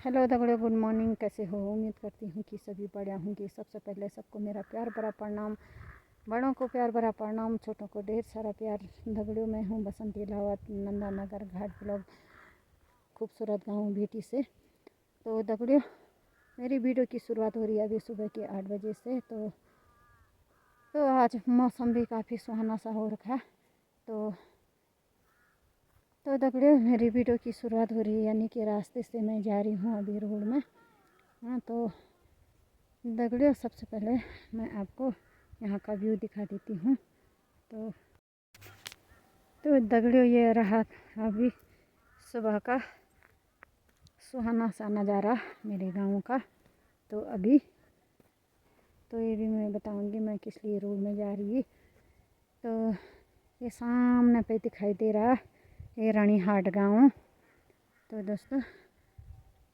Hello दगड़ियों, good morning. कैसे हो? उम्मीद करती हूँ कि सभी बढ़िया होंगे। सबसे पहले सबको मेरा प्यार भरा प्रणाम। बड़ों को प्यार भरा प्रणाम, छोटों को ढेर सारा प्यार। दगड़ियों, मैं हूँ बसंती लावत, नंदानगर घाट ब्लॉक, खूबसूरत गांव भेटी से। तो दगड़ियों, मेरी वीडियो की शुरुआत हो रही है अभी सुबह के 8 बजे से। तो आज मौसम भी काफ़ी सुहाना सा हो रखा है। तो दगड़ियों, मेरी वीडियो की शुरुआत हो रही है, यानी कि रास्ते से मैं जा रही हूँ अभी रोड में। हाँ, तो दगड़ियों, सबसे पहले मैं आपको यहाँ का व्यू दिखा देती हूँ। तो दगड़ियों, ये रहा अभी सुबह का सुहाना सा नज़ारा मेरे गाँव का। तो अभी तो ये भी मैं बताऊँगी मैं किस लिए रोड में जा रही। तो ये सामने पे दिखाई दे रहा ये रानी हाट गाँव। तो दोस्तों,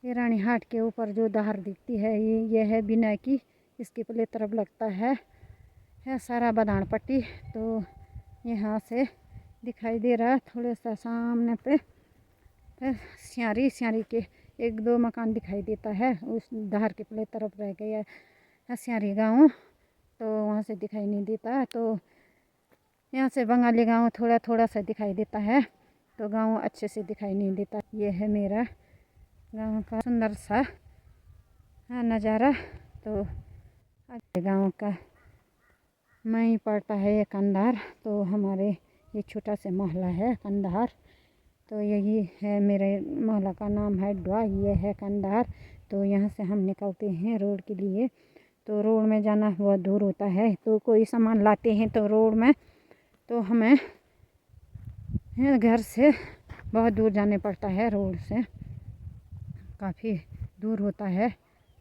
ये रानी हाट के ऊपर जो दहार दिखती है ये है बिना की, इसके पहले तरफ लगता है सारा बदान पट्टी। तो यहाँ से दिखाई दे रहा थोड़ा सा सामने पे सियारी के 1-2 मकान दिखाई देता है। उस दहार के पहले तरफ रह गया है सियारी गाँव, तो वहाँ से दिखाई नहीं देता। तो यहाँ से बंगाली गांव थोड़ा थोड़ा सा दिखाई देता है, तो गांव अच्छे से दिखाई नहीं देता। ये है मेरा गांव का सुंदर सा नज़ारा। तो गांव का मैं पड़ता है ये कंधार। तो हमारे ये छोटा सा मोहल्ला है कंधार। तो यही है, मेरे मोहल्ला का नाम है डवा, ये है कंधार। तो यहाँ से हम निकलते हैं रोड के लिए। तो रोड में जाना बहुत दूर होता है, तो कोई सामान लाते हैं तो रोड में तो हमें घर से बहुत दूर जाने पड़ता है, रोड से काफ़ी दूर होता है।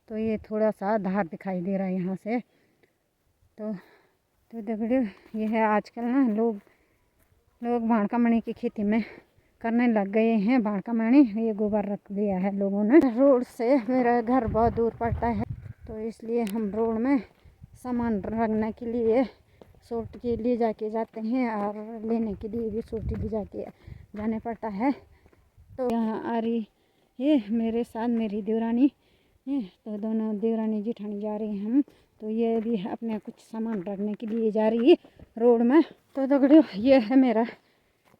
तो ये थोड़ा सा धार दिखाई दे रहा है यहाँ से। तो दगड़ियों, ये है आजकल ना लोग भाड़ का मणि की खेती में करने लग गए हैं। भाड़ का मणि ये गोबर रख दिया है लोगों ने। रोड से मेरा घर बहुत दूर पड़ता है, तो इसलिए हम रोड में सामान रखने के लिए सोट के लिए जाते हैं, और लेने के लिए भी सोटी ले जाने पड़ता है। तो यहाँ आ रही है मेरे साथ मेरी देवरानी है। तो दोनों देवरानी जेठानी जा रही हैं हम। तो ये भी अपने कुछ सामान रखने के लिए जा रही है रोड में। तो दगड़ियों, ये है मेरा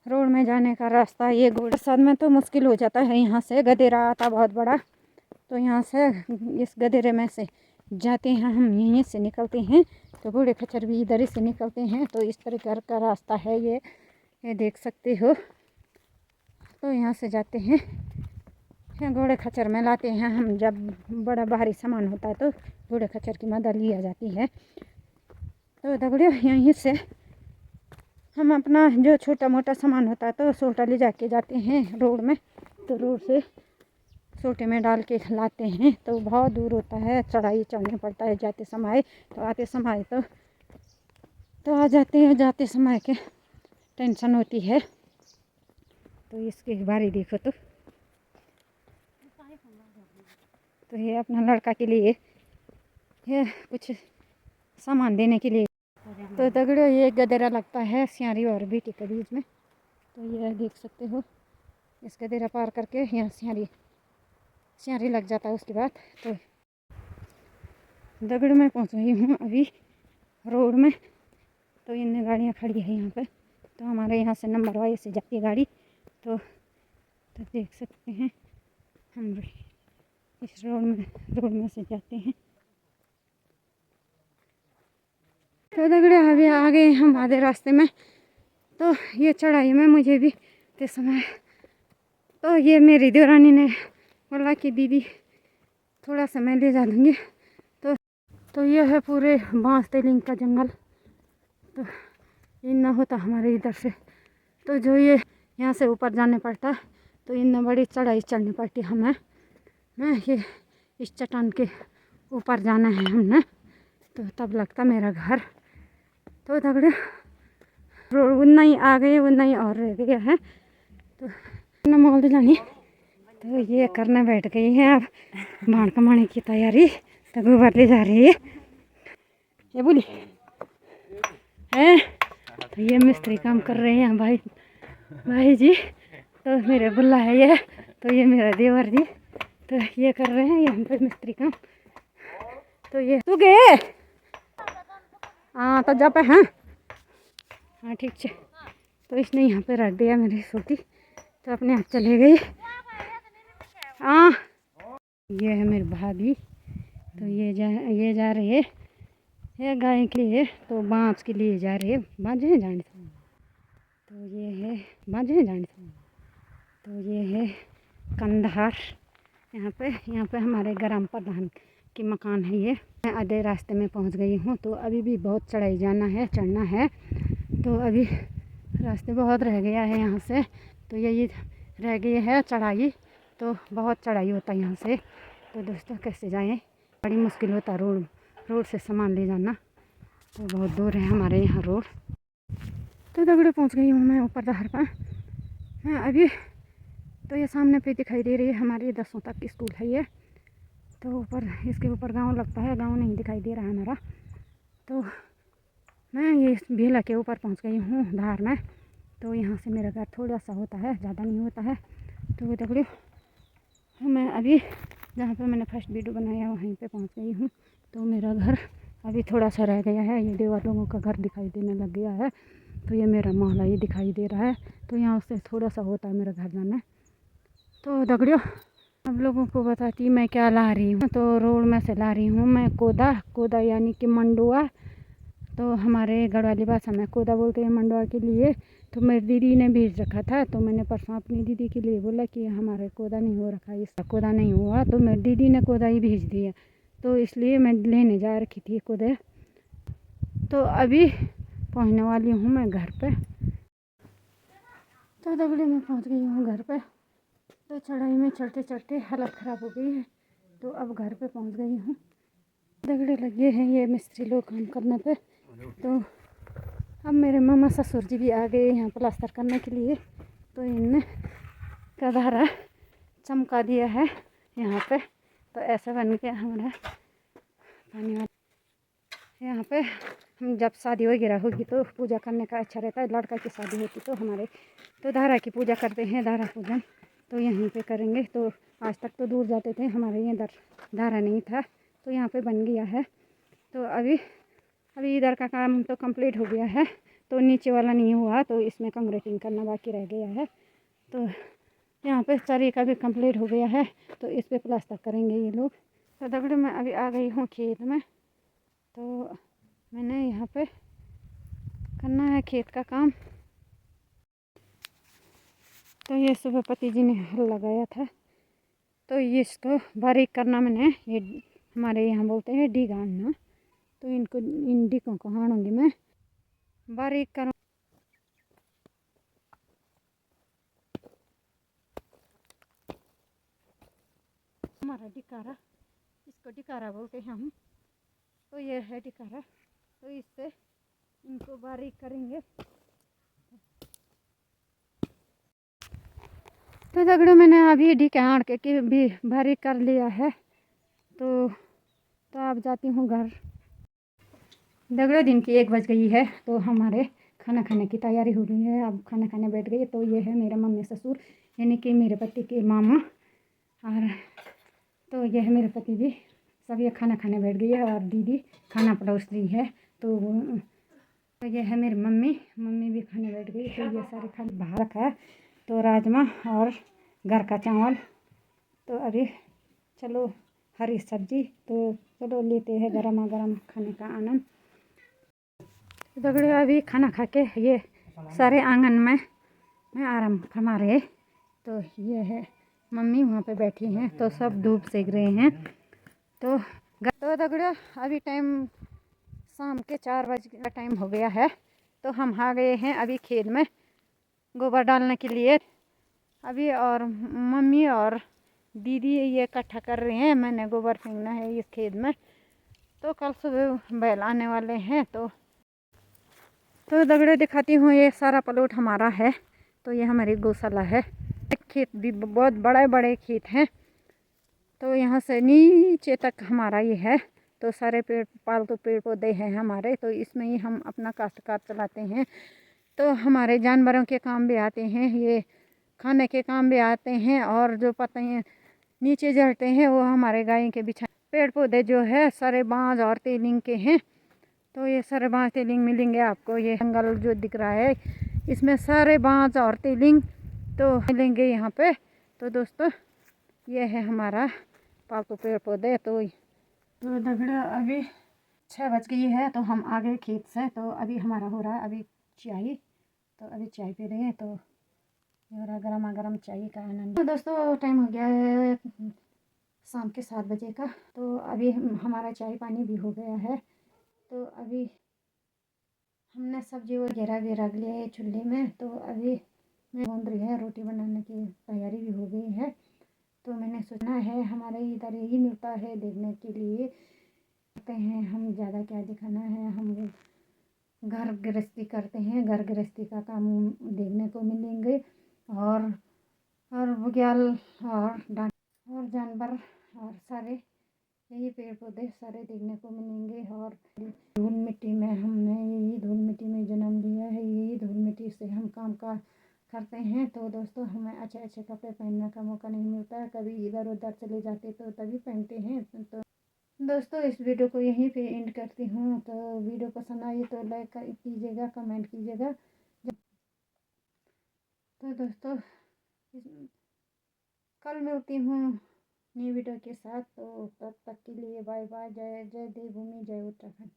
रोड में जाने का रास्ता। ये बरसात में तो मुश्किल हो जाता है, यहाँ से गदेरा आता बहुत बड़ा। तो यहाँ से इस गदेरे में से जाते हैं हम, यहीं से निकलते हैं। तो घोड़े खच्चर भी इधर ही से निकलते हैं। तो इस तरह घर का रास्ता है ये देख सकते हो। तो यहाँ से जाते हैं, घोड़े खच्चर में लाते हैं हम। जब बड़ा भारी सामान होता है तो घोड़े खच्चर की मदद लिया जाती है। तो दगड़ियों, यहीं से हम अपना जो छोटा मोटा सामान होता है तो सोटा ले जाते हैं रोड में। तो रोड से सोटे में डाल के लाते हैं। तो बहुत दूर होता है, चढ़ाई चढ़ना पड़ता है जाते समय। तो आते समय तो आ जाते हैं, जाते समय के टेंशन होती है। तो इसके बारे देखो। तो ये अपना लड़का के लिए ये कुछ सामान देने के लिए। तो दगड़ियों, ये गदेरा लगता है सियारी और बेटी के बीच में। तो ये देख सकते हो, इस गदेरा पार करके यहाँ सियारी लग जाता है। उसके बाद तो दगड़ में पहुँच रही हूँ अभी रोड में। तो इन गाड़ियाँ खड़ी है यहाँ पे। तो हमारे यहाँ से नंबर वाइज से जाती है गाड़ी। तो देख सकते हैं हम इस रोड में से जाते हैं। तो दगड़े, अभी आ गए हम आधे रास्ते में। तो ये चढ़ाई में मुझे भी ते समय तो ये मेरी देवरानी ने बोला कि दीदी थोड़ा सा मैं ले जा दूँगी। तो ये है पूरे बांस तेलिंग का जंगल। तो इन होता हमारे इधर से। तो जो ये यहाँ से ऊपर जाने पड़ता, तो इन बड़ी चढ़ाई चढ़नी पड़ती हमें। ये इस चट्टान के ऊपर जाना है हमने, तो तब लगता मेरा घर। तो दगड़े, रोड उतना ही आ गए, उतना ही और रह गया है। तो मोल जानी तो ये करने बैठ गई है अब भाड़ कमाने की तैयारी। तो गोबर ले जा रही है ये बोली है। तो ये मिस्त्री काम कर रहे हैं भाई जी। तो मेरे बुल्ला है ये। तो ये मेरा देवर जी तो ये कर रहे हैं यहाँ पे मिस्त्री काम। तो ये तू गए हाँ तो जा पे हाँ हाँ ठीक है। तो इसने यहाँ पे रख दिया मेरी स्कूटी, तो अपने आप चले गई। हाँ ये है मेरी भाभी। तो ये जा रही है ये गाय के लिए, तो बाँस के लिए जा रही है। बाँझे हैं जाने से, तो ये है बाँझे हैं जाने से। तो ये है कंधार। यहाँ पे हमारे ग्राम प्रधान की मकान है ये। मैं आधे रास्ते में पहुँच गई हूँ। तो अभी भी बहुत चढ़ाई जाना है, चढ़ना है। तो अभी रास्ते बहुत रह गया है यहाँ से। तो यही रह गई है चढ़ाई, तो बहुत चढ़ाई होता है यहाँ से। तो दोस्तों कैसे जाएं, बड़ी मुश्किल होता रोड से सामान ले जाना। तो बहुत दूर है हमारे यहाँ रोड। तो दगड़े पहुँच गई हूँ मैं ऊपर दहार पर। मैं अभी तो ये सामने पे दिखाई दे रही है हमारी 10वीं तक की स्कूल है ये। तो ऊपर इसके ऊपर गांव लगता है, गांव नहीं दिखाई दे रहा है हमारा। तो मैं ये भेला के ऊपर पहुंच गई हूँ धार में। तो यहाँ से मेरा घर थोड़ा सा होता है, ज़्यादा नहीं होता है। तो दगड़े मैं अभी जहाँ पे मैंने फर्स्ट वीडियो बनाया वहीं पे पहुँच गई हूँ। तो मेरा घर अभी थोड़ा सा रह गया है। ये देवर लोगों का घर दिखाई देने लग गया है। तो ये मेरा मोहल्ला ही दिखाई दे रहा है। तो यहाँ से थोड़ा सा होता है मेरा घर जाना। तो दगड़ियों अब लोगों को बताती मैं क्या ला रही हूँ। तो रोड में से ला रही हूँ मैं कोदा यानी कि मंडुआ। तो हमारे गढ़वाली भाषा में कोदा बोलते हैं मंडुआ के लिए। तो मेरी दीदी ने भेज रखा था। तो मैंने परसों अपनी दीदी के लिए बोला कि हमारे कोदा नहीं हो रखा, इसका कोदा नहीं हुआ। तो मेरी दीदी ने कोदा ही भेज दिया। तो इसलिए मैं लेने जा रखी थी कोदे। तो अभी पहुँचने वाली हूँ मैं घर पे। तो दगड़े मैं पहुँच गई हूँ घर पे। तो चढ़ाई में चढ़ते चढ़ते हालत ख़राब हो गई है। तो अब घर पे पहुँच गई हूँ। दगड़े लगे हैं ये मिस्त्री लोग काम करने पे। तो अब मेरे मामा ससुर जी भी आ गए यहाँ प्लास्टर करने के लिए। तो इनने कधारा चमका दिया है यहाँ पे। तो ऐसा बन गया हमारा पानी वाला। यहाँ पे हम जब शादी वगैरह होगी तो पूजा करने का अच्छा रहता है। लड़का की शादी होती तो हमारे तो धारा की पूजा करते हैं, धारा पूजन। तो यहीं पे करेंगे। तो आज तक तो दूर जाते थे, हमारे यहाँ धारा नहीं था। तो यहाँ पे बन गया है। तो अभी इधर का काम तो कंप्लीट हो गया है। तो नीचे वाला नहीं हुआ, तो इसमें कंक्रीटिंग करना बाकी रह गया है। तो यहाँ पे चरी का भी कंप्लीट हो गया है। तो इस पे प्लास्टर करेंगे ये लोग। तो दगड़े मैं अभी आ गई हूँ खेत में। तो मैंने यहाँ पे करना है खेत का काम। तो ये सुबह पति जी ने हल लगाया था। तो ये इसको बारीक करना मैंने, ये हमारे यहाँ बोलते हैं डी गाड़ना। तो इन डीकों को हाड़ूंगी मैं, बारीक करूँ। हमारा डिकारा, इसको डिकारा बोलते हैं हम। तो ये है डिकारा। तो इससे इनको बारीक करेंगे। तो दगड़ों मैंने अभी ढिकाड़ के भी बारीक कर लिया है। तो अब जाती हूँ घर। दगड़ों दिन की 1 बज गई है। तो हमारे खाना खाने की तैयारी हो रही है। अब खाना खाने बैठ गई। तो ये है मेरे मम्मी ससुर यानी कि मेरे पति के मामा। और तो ये है मेरे पति जी, सब ये खाना खाने बैठ गई है। और दीदी खाना परोस रही है। तो ये है मेरी मम्मी भी खाने बैठ गई। तो ये सारे खाने बाहर रखा है। तो राजमा और घर का चावल। तो अभी चलो हरी सब्जी। तो चलो लेते हैं गरमा गरम खाने का आनंद। दगड़े अभी खाना खा के ये सारे आंगन में आराम फरमा रहे। तो ये है मम्मी वहाँ पे बैठी हैं। तो सब धूप सेक रहे हैं। तो दगड़े अभी टाइम शाम के 4 बजे का टाइम हो गया है। तो हम आ गए हैं अभी खेत में गोबर डालने के लिए अभी। और मम्मी और दीदी ये इकट्ठा कर रहे हैं। मैंने गोबर फेंकना है इस खेत में। तो कल सुबह बैल आने वाले हैं। तो दगड़े दिखाती हूँ, ये सारा प्लॉट हमारा है। तो ये हमारी गौशाला है। खेत भी बहुत बड़े बड़े खेत हैं। तो यहाँ से नीचे तक हमारा ये है। तो सारे पालतू पेड़ पौधे हैं हमारे। तो इसमें ही हम अपना काश्तकार चलाते हैं। तो हमारे जानवरों के काम भी आते हैं, ये खाने के काम भी आते हैं। और जो पता है नीचे जाते हैं वो हमारे गाय के बिछा। पेड़ पौधे जो है सारे बांज और तेलिंग के हैं, तो ये सारे बांज तेलिंग मिलेंगे आपको। ये जंगल जो दिख रहा है इसमें सारे बांज और तेलिंग तो मिलेंगे यहाँ पे। तो दोस्तों ये है हमारा पालतू पेड़ पौधे। तो दगड़ा अभी 6 बज गई है, तो हम आ गए खेत से। तो अभी हमारा हो रहा है अभी चाय, तो अभी चाय पी रहे हैं। तो ये हो रहा गर्मा गर्म चाय का आनंद। तो दोस्तों टाइम हो गया है शाम के 7 बजे का। तो अभी हमारा चाय पानी भी हो गया है। तो अभी हमने सब्जी वगैरह भी रख लिया है चूल्हे में। तो अभी मैं भून रही है, रोटी बनाने की तैयारी भी हो गई है। तो मैंने सोचा है हमारे इधर यही मिलता है देखने के लिए, करते हैं हम, ज़्यादा क्या दिखाना है। हम घर गृहस्थी करते हैं, घर गृहस्थी का काम देखने को मिलेंगे। और बुग्याल और डांट और जानवर और सारे यही पेड़ पौधे सारे देखने को मिलेंगे। और धूल मिट्टी में हमने यही धूल मिट्टी में जन्म लिया है, यही धूल मिट्टी से हम काम का करते हैं। तो दोस्तों हमें अच्छे अच्छे कपड़े पहनने का मौका नहीं मिलता है, कभी इधर उधर चले जाते तो तभी पहनते हैं। तो दोस्तों इस वीडियो को यहीं पे एंड करती हूँ। तो वीडियो पसंद आई तो लाइक कीजिएगा, कमेंट कीजिएगा। तो दोस्तों कल मिलती हूँ नई वीडियो के साथ। तो तब तक के लिए बाय बाय। जय जय देवभूमि, जय उत्तराखंड।